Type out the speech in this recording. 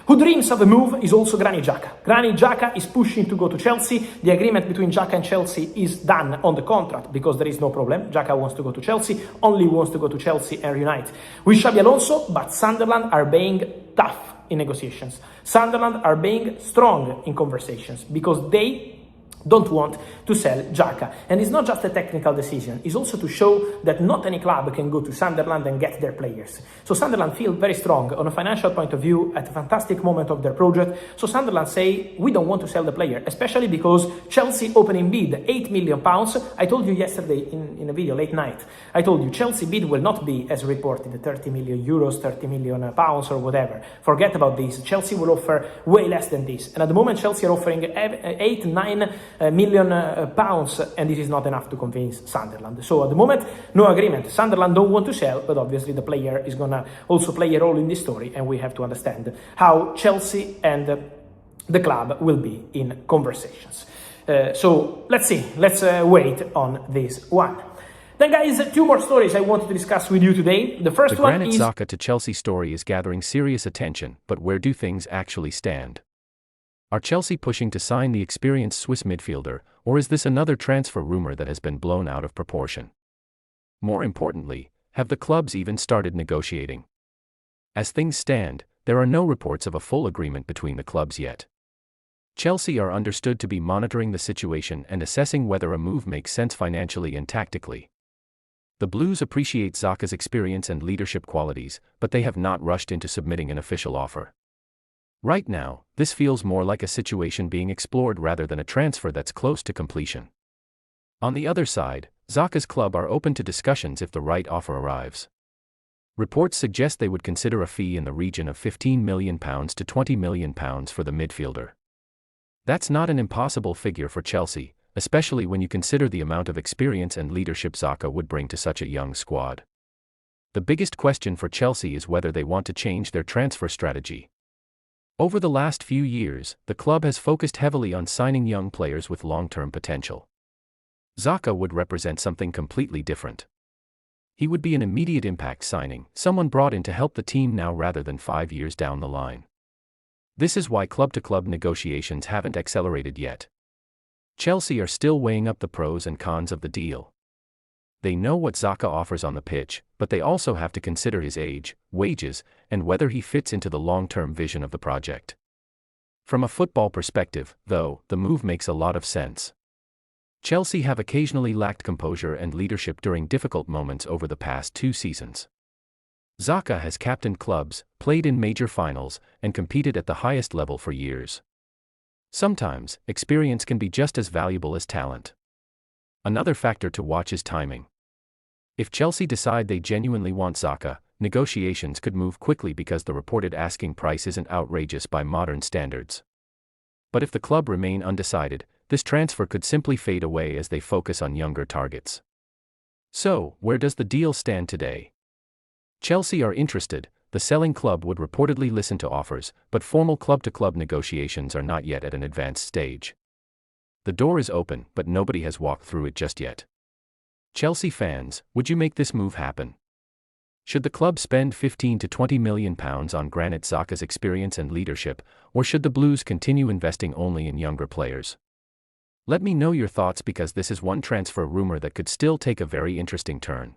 Who dreams of a move is also Granit Xhaka. Granit Xhaka is pushing to go to Chelsea. The agreement between Xhaka and Chelsea is done on the contract because there is no problem. Xhaka wants to go to Chelsea, only wants to go to Chelsea and reunite with Xabi Alonso, but Sunderland are being tough in negotiations. Sunderland are being strong in conversations because they don't want to sell Xhaka. And it's not just a technical decision, it's also to show that not any club can go to Sunderland and get their players. So Sunderland feel very strong on a financial point of view at a fantastic moment of their project. So Sunderland say, we don't want to sell the player, especially because Chelsea opening bid, £8 million. I told you yesterday in a video, late night, I told you Chelsea bid will not be as reported, 30 million euros, 30 million pounds or whatever. Forget about this. Chelsea will offer way less than this. And at the moment, Chelsea are offering 8-9 million pounds, and this is not enough to convince Sunderland. So at the moment, no agreement. Sunderland don't want to sell, but obviously the player is gonna also play a role in this story, and we have to understand how Chelsea and the club will be in conversations. So let's see, let's wait on this one. Then guys, two more stories I wanted to discuss with you today. The first one is... The Granit Xhaka to Chelsea story is gathering serious attention, but where do things actually stand? Are Chelsea pushing to sign the experienced Swiss midfielder, or is this another transfer rumor that has been blown out of proportion? More importantly, have the clubs even started negotiating? As things stand, there are no reports of a full agreement between the clubs yet. Chelsea are understood to be monitoring the situation and assessing whether a move makes sense financially and tactically. The Blues appreciate Xhaka's experience and leadership qualities, but they have not rushed into submitting an official offer. Right now, this feels more like a situation being explored rather than a transfer that's close to completion. On the other side, Xhaka's club are open to discussions if the right offer arrives. Reports suggest they would consider a fee in the region of £15 million to £20 million for the midfielder. That's not an impossible figure for Chelsea, especially when you consider the amount of experience and leadership Xhaka would bring to such a young squad. The biggest question for Chelsea is whether they want to change their transfer strategy. Over the last few years, the club has focused heavily on signing young players with long-term potential. Xhaka would represent something completely different. He would be an immediate impact signing, someone brought in to help the team now rather than 5 years down the line. This is why club-to-club negotiations haven't accelerated yet. Chelsea are still weighing up the pros and cons of the deal. They know what Xhaka offers on the pitch, but they also have to consider his age, wages, and whether he fits into the long-term vision of the project. From a football perspective, though, the move makes a lot of sense. Chelsea have occasionally lacked composure and leadership during difficult moments over the past 2 seasons. Xhaka has captained clubs, played in major finals, and competed at the highest level for years. Sometimes, experience can be just as valuable as talent. Another factor to watch is timing. If Chelsea decide they genuinely want Xhaka, negotiations could move quickly because the reported asking price isn't outrageous by modern standards. But if the club remain undecided, this transfer could simply fade away as they focus on younger targets. So, where does the deal stand today? Chelsea are interested. The selling club would reportedly listen to offers, but formal club-to-club negotiations are not yet at an advanced stage. The door is open, but nobody has walked through it just yet. Chelsea fans, would you make this move happen? Should the club spend £15 to £20 million on Granit Xhaka's experience and leadership, or should the Blues continue investing only in younger players? Let me know your thoughts because this is one transfer rumor that could still take a very interesting turn.